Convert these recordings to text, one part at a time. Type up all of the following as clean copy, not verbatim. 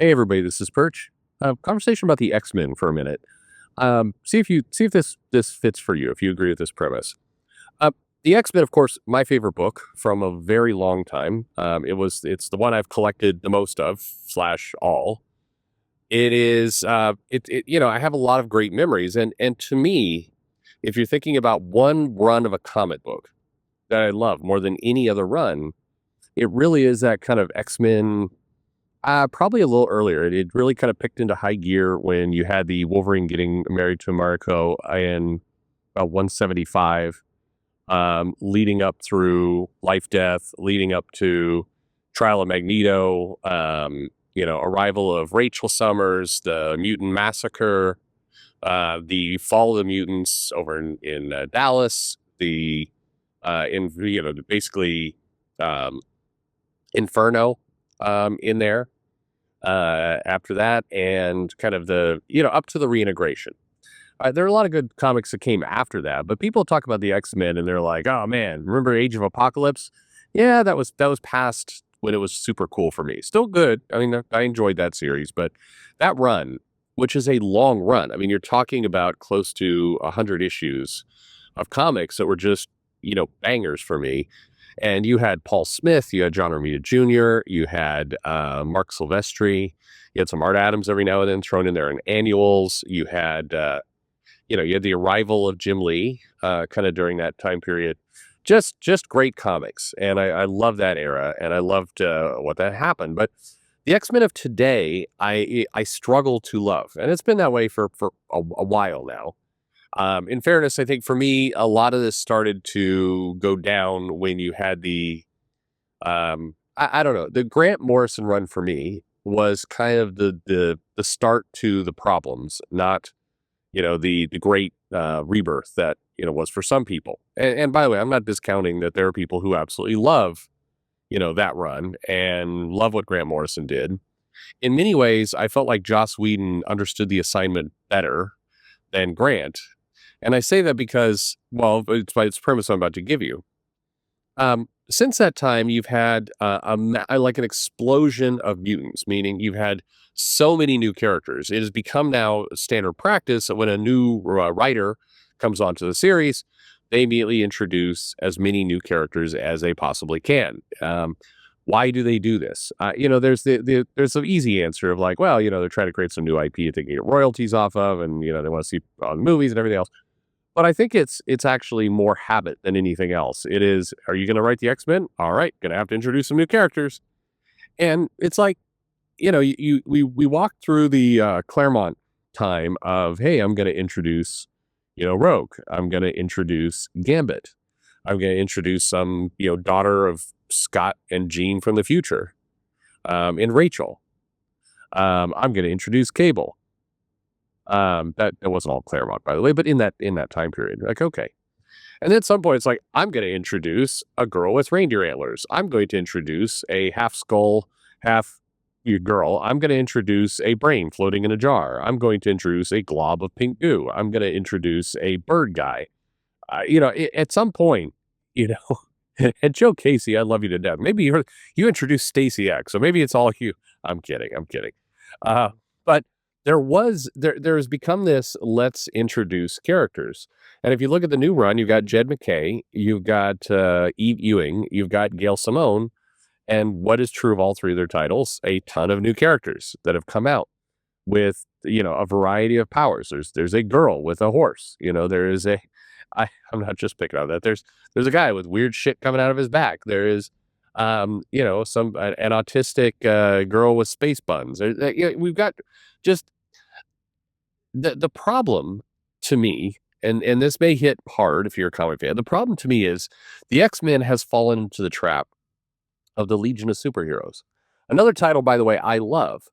Hey everybody, this is Perch. Conversation about the X-Men for a minute. See if this fits for you. If you agree with this premise, uh, the X-Men, of course, my favorite book from a very long time. It's the one I've collected the most of slash all. It is I have a lot of great memories, and to me, if you're thinking about one run of a comic book that I love more than any other run, it really is that kind of X-Men. Probably a little earlier. It really kind of picked into high gear when you had the Wolverine getting married to Mariko in about 175, leading up through Life Death, leading up to Trial of Magneto, arrival of Rachel Summers, the Mutant Massacre, the Fall of the Mutants over in Dallas, the basically um, Inferno in there after that, and kind of up to the reintegration. There are a lot of good comics that came after that, but people talk about the X-Men and they're like, "Oh man, remember Age of Apocalypse?" Yeah, that was past when it was super cool for me. Still good. I mean, I enjoyed that series, but that run, which is a long run. I mean, you're talking about close to 100 issues of comics that were just bangers for me. And you had Paul Smith, you had John Romita Jr., you had Mark Silvestri, you had some Art Adams every now and then thrown in there in annuals. You had the arrival of Jim Lee kind of during that time period. Just great comics, and I love that era, and I loved what that happened. But the X-Men of today, I struggle to love, and it's been that way for a while now. In fairness, I think for me, a lot of this started to go down when you had I don't know, the Grant Morrison run for me was kind of the start to the problems, not the great rebirth that was for some people. And by the way, I'm not discounting that there are people who absolutely love that run and love what Grant Morrison did. In many ways, I felt like Joss Whedon understood the assignment better than Grant. And I say that because, well, it's by its premise I'm about to give you. Since that time, you've had like an explosion of mutants, meaning you've had so many new characters. It has become now standard practice that when a new writer comes onto the series, they immediately introduce as many new characters as they possibly can. Why do they do this? There's the easy answer of like, well, they're trying to create some new IP that they can get royalties off of, and they want to see on movies and everything else. But I think it's actually more habit than anything else. It is, are you going to write the X-Men? All right, going to have to introduce some new characters. And it's like, we walked through the Claremont time of, hey, I'm going to introduce, Rogue. I'm going to introduce Gambit. I'm going to introduce some, daughter of Scott and Jean from the future, in Rachel. I'm going to introduce Cable. That wasn't all Claremont, by the way, but in that time period, like, okay. And then at some point, it's like, I'm going to introduce a girl with reindeer antlers. I'm going to introduce a half skull, half girl. I'm going to introduce a brain floating in a jar. I'm going to introduce a glob of pink goo. I'm going to introduce a bird guy. At some point, and Joe Casey, I love you to death. Maybe you introduced Stacy X, so maybe it's all you. I'm kidding. But there's become this, let's introduce characters. And if you look at the new run, you've got Jed McKay, you've got Eve Ewing, you've got Gail Simone, and what is true of all three of their titles? A ton of new characters that have come out with a variety of powers. There's a girl with a horse. There is I'm not just picking on that. There's a guy with weird shit coming out of his back. There is an autistic girl with space buns. We've got just the problem to me, and this may hit hard if you're a comic fan. The problem to me is the X-Men has fallen into the trap of the Legion of Superheroes. Another title, by the way, I love.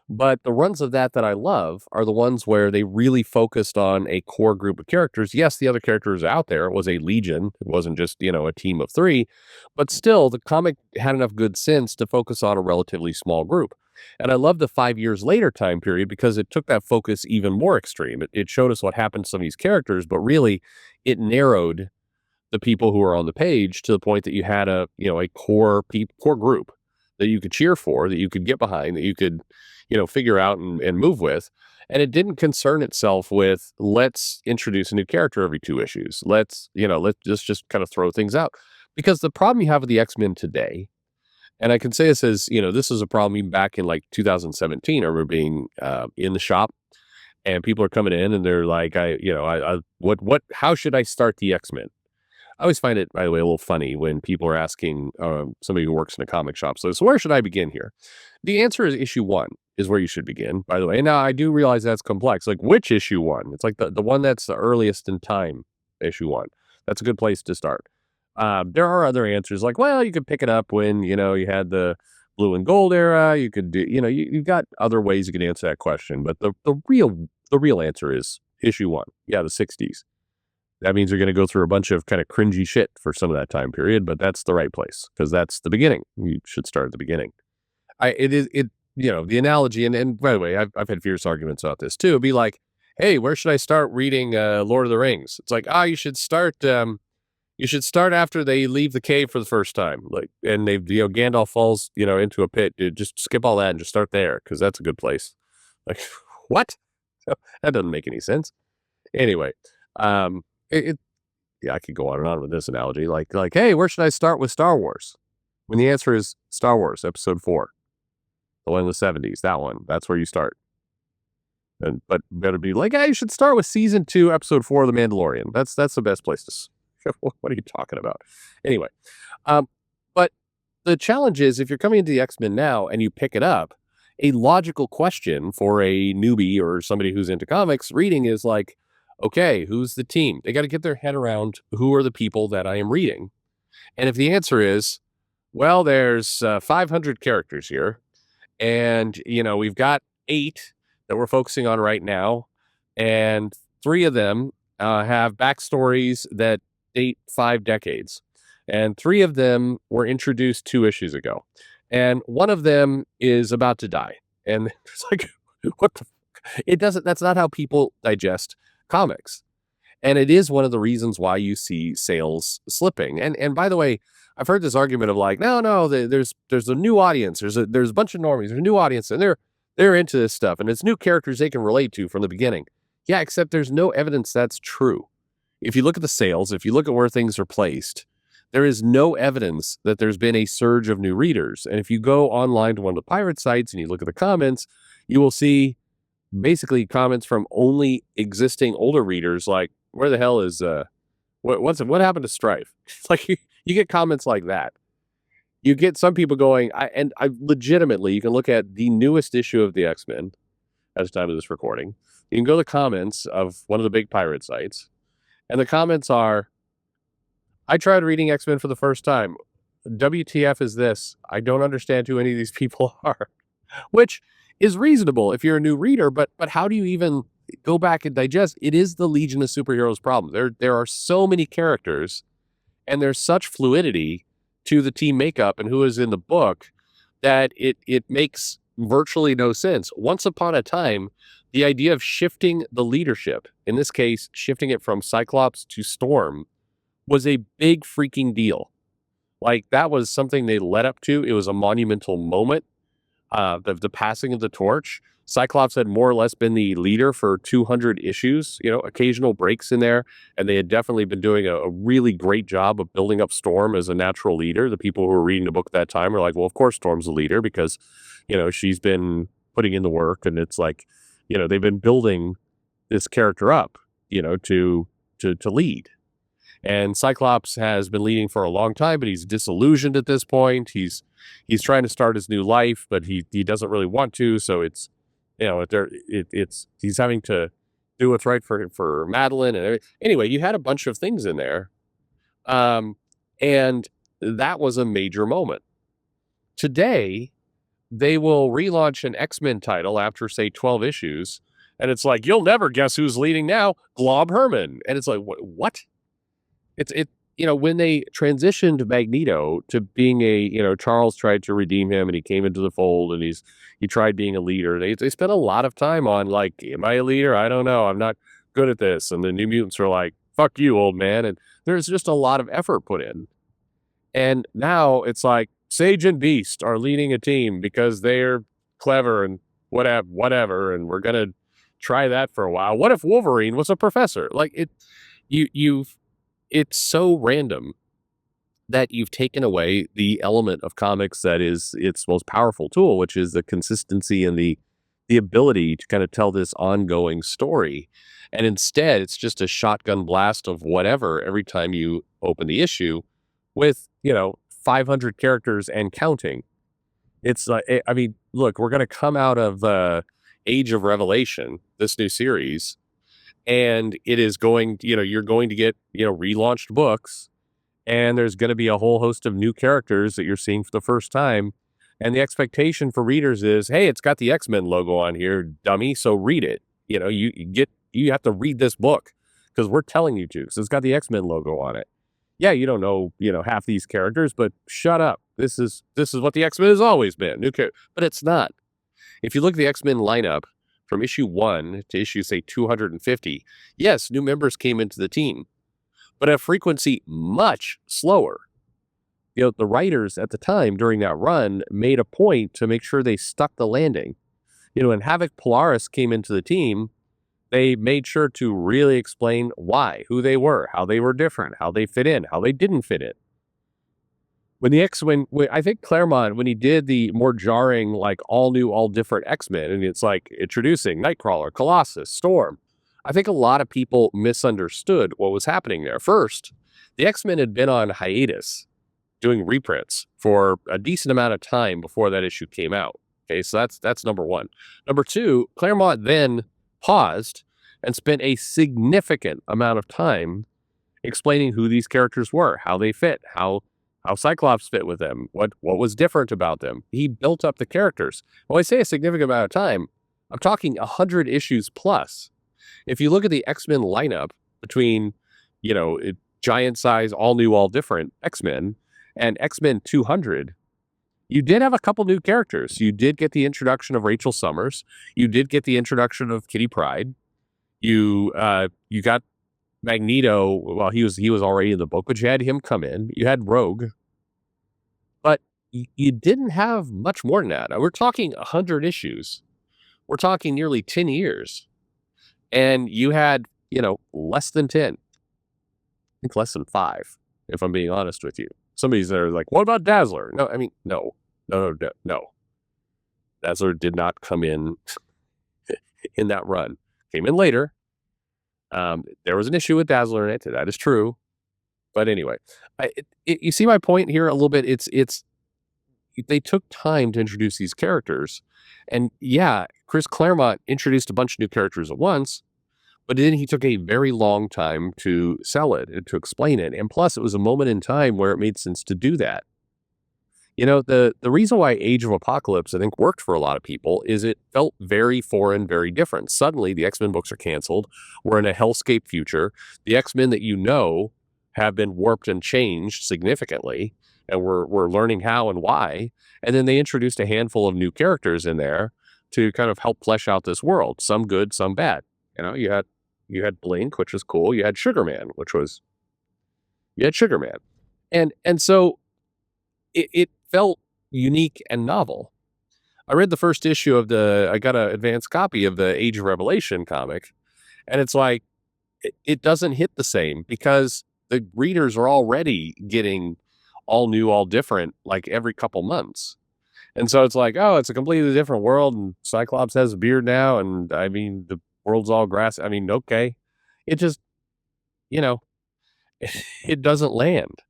But the runs of that I love are the ones where they really focused on a core group of characters. Yes, the other characters out there, it was a legion. It wasn't just, a team of three. But still, the comic had enough good sense to focus on a relatively small group. And I love the 5 years later time period because it took that focus even more extreme. It showed us what happened to some of these characters, but really it narrowed the people who are on the page to the point that you had a core group that you could cheer for, that you could get behind, that you could, figure out and move with. And it didn't concern itself with, let's introduce a new character every 2 issues. Let's just kind of throw things out. Because the problem you have with the X-Men today, and I can say this as, this is a problem even back in like 2017. I remember being in the shop and people are coming in and they're like, how should I start the X-Men? I always find it, by the way, a little funny when people are asking somebody who works in a comic shop. So where should I begin here? The answer is issue 1 is where you should begin, by the way. And now I do realize that's complex. Like, which issue 1? It's like the one that's the earliest in time, issue 1. That's a good place to start. There are other answers like, well, you could pick it up when, you had the blue and gold era. You could do, you've got other ways you could answer that question. But the real answer is issue 1. Yeah, the 60s. That means you're going to go through a bunch of kind of cringy shit for some of that time period, but that's the right place because that's the beginning. You should start at the beginning. The analogy, and by the way, I've had fierce arguments about this too. It'd be like, hey, where should I start reading Lord of the Rings? It's like, you should start after they leave the cave for the first time, like, and Gandalf falls, into a pit. Just skip all that and just start there because that's a good place. Like, what? That doesn't make any sense. Anyway, I could go on and on with this analogy. Like, hey, where should I start with Star Wars? When the answer is Star Wars Episode 4, the one in the 70s. That one. That's where you start. But better be like, hey, you should start with Season 2, Episode 4 of The Mandalorian. That's the best place to. What are you talking about? Anyway, but the challenge is if you're coming into the X-Men now and you pick it up, a logical question for a newbie or somebody who's into comics reading is like, okay, who's the team? They got to get their head around who are the people that I am reading. And if the answer is, well, there's 500 characters here, and, we've got 8 that we're focusing on right now, and 3 of them have backstories that date 5 decades, and 3 of them were introduced 2 issues ago, and 1 of them is about to die. And it's like, what the that's not how people digest comics. And it is one of the reasons why you see sales slipping. And by the way, I've heard this argument of like, no, there's a new audience. There's a bunch of normies. There's a new audience, and they're into this stuff, and it's new characters they can relate to from the beginning. Yeah, except there's no evidence that's true. If you look at the sales, if you look at where things are placed, there is no evidence that there's been a surge of new readers. And if you go online to one of the pirate sites and you look at the comments, you will see basically comments from only existing older readers like, where the hell is what happened to Strife? It's like you get comments like that. You get some people going, I legitimately, you can look at the newest issue of the X-Men at the time of this recording. You can go to the comments of one of the big pirate sites, and the comments are, I tried reading X-Men for the first time. WTF is this? I don't understand who any of these people are. Which is reasonable if you're a new reader, but how do you even go back and digest? It is the Legion of Superheroes problem. There are so many characters, and there's such fluidity to the team makeup and who is in the book that it makes virtually no sense. Once upon a time, the idea of shifting the leadership, in this case, shifting it from Cyclops to Storm, was a big freaking deal. Like, that was something they led up to. It was a monumental moment. The passing of the torch. Cyclops had more or less been the leader for 200 issues, occasional breaks in there. And they had definitely been doing a really great job of building up Storm as a natural leader. The people who were reading the book at that time are like, well, of course Storm's the leader because, she's been putting in the work. And it's like, they've been building this character up, to lead. And Cyclops has been leading for a long time, but he's disillusioned at this point. He's trying to start his new life, but he doesn't really want to. So it's, he's having to do what's right for Madeline. And anyway, you had a bunch of things in there. And that was a major moment. Today, they will relaunch an X-Men title after, say, 12 issues. And it's like, you'll never guess who's leading now, Glob Herman. And it's like, what? When they transitioned Magneto to being Charles tried to redeem him and he came into the fold and he tried being a leader. They spent a lot of time on like, am I a leader? I don't know. I'm not good at this. And the New Mutants are like, fuck you, old man. And there's just a lot of effort put in. And now it's like Sage and Beast are leading a team because they're clever and whatever, and we're gonna try that for a while. What if Wolverine was a professor? Like you've it's so random that you've taken away the element of comics that is its most powerful tool, which is the consistency and the ability to kind of tell this ongoing story. And instead, it's just a shotgun blast of whatever every time you open the issue with, 500 characters and counting. It's like, I mean, look, we're going to come out of Age of Revelation, this new series, and it is going, you're going to get, relaunched books, and there's going to be a whole host of new characters that you're seeing for the first time. And the expectation for readers is, hey, it's got the X-Men logo on here, dummy, so read it. You have to read this book because we're telling you to. So it's got the X-Men logo on it. Yeah, you don't know, half these characters, but shut up. This is what the X-Men has always been. But it's not. If you look at the X-Men lineup from issue 1 to issue, say, 250, yes, new members came into the team, but at a frequency much slower. The writers at the time during that run made a point to make sure they stuck the landing. When Havoc Polaris came into the team, they made sure to really explain why, who they were, how they were different, how they fit in, how they didn't fit in. When I think Claremont, when he did the more jarring, like all new, all different X-Men, and it's like introducing Nightcrawler, Colossus, Storm, I think a lot of people misunderstood what was happening there. First, the X-Men had been on hiatus doing reprints for a decent amount of time before that issue came out. Okay, so that's number one. Number two, Claremont then paused and spent a significant amount of time explaining who these characters were, how they fit, how Cyclops fit with them, what was different about them. He built up the characters. When I say a significant amount of time, I'm talking 100 issues plus. If you look at the X-Men lineup between, giant size, all new, all different X-Men and X-Men 200, you did have a couple new characters. You did get the introduction of Rachel Summers. You did get the introduction of Kitty Pryde. You got Magneto. Well, he was already in the book, but you had him come in. You had Rogue, but you didn't have much more than that. We're talking 100 issues. We're talking nearly 10 years, and you had less than 10. I think less than 5, if I'm being honest with you. Somebody's there like, what about Dazzler? No, I mean, no. Dazzler did not come in in that run. Came in later. There was an issue with Dazzler in it. That is true. But anyway, you see my point here a little bit. It's they took time to introduce these characters, and yeah, Chris Claremont introduced a bunch of new characters at once, but then he took a very long time to sell it and to explain it. And plus, it was a moment in time where it made sense to do that. The reason why Age of Apocalypse, I think, worked for a lot of people is it felt very foreign, very different. Suddenly, the X-Men books are canceled. We're in a hellscape future. The X-Men that have been warped and changed significantly, and we're learning how and why. And then they introduced a handful of new characters in there to kind of help flesh out this world. Some good, some bad. You had Blink, which was cool. You had Sugarman, and so it felt unique and novel. I read the first issue I got an advanced copy of the Age of Revelation comic, and it's like it doesn't hit the same because the readers are already getting all new, all different, like every couple months. And so it's like, oh, it's a completely different world, and Cyclops has a beard now, and I mean, the world's all grass. I mean, okay. It just, it doesn't land.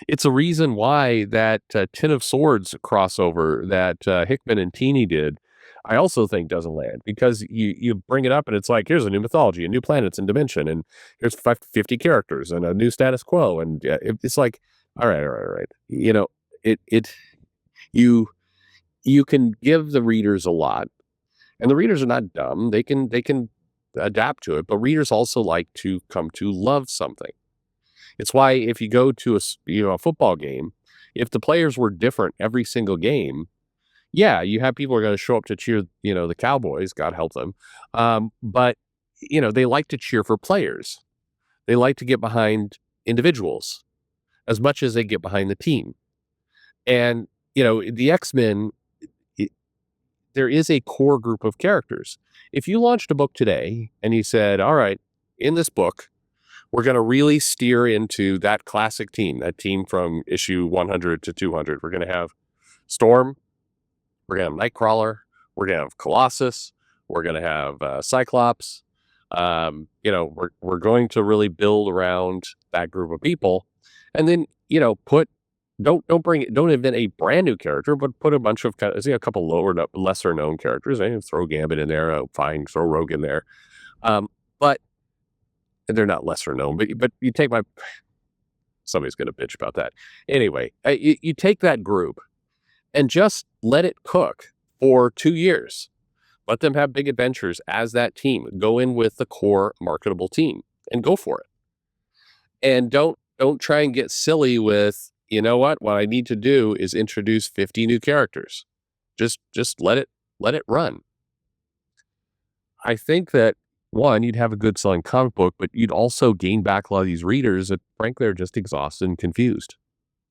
It's a reason why that Ten of Swords crossover that Hickman and Teeny did, I also think doesn't land because you bring it up and it's like, here's a new mythology, a new planets and dimension, and here's 50 characters and a new status quo. And it's like, all right. You can give the readers a lot, and the readers are not dumb. They can adapt to it, but readers also like to come to love something. It's why if you go to a football game, if the players were different every single game, yeah, you have people who are going to show up to cheer, the Cowboys, God help them. But they like to cheer for players. They like to get behind individuals as much as they get behind the team. And, the X-Men, there is a core group of characters. If you launched a book today and you said, all right, in this book, we're going to really steer into that classic team, that team from issue 100 to 200. We're going to have Storm, we're going to have Nightcrawler, we're going to have Colossus, we're going to have Cyclops. We're going to really build around that group of people, and then don't invent a brand new character, but put a bunch of a couple lesser known characters. Throw Gambit in there, fine, throw Rogue in there, but they're not lesser known. But you take my somebody's going to bitch about that anyway. You take that group and just let it cook for 2 years. Let them have big adventures as that team. Go in with the core marketable team and go for it. And don't try and get silly with, you know what I need to do is introduce 50 new characters. Just let it run. I think that, one, you'd have a good selling comic book, but you'd also gain back a lot of these readers that frankly are just exhausted and confused.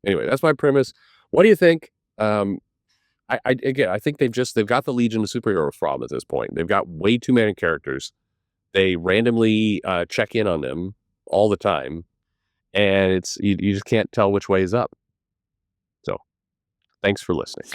Anyway, that's my premise. What do you think? I think they've got the Legion of Superheroes problem at this point. They've got way too many characters. They randomly check in on them all the time, and you just can't tell which way is up. So, thanks for listening.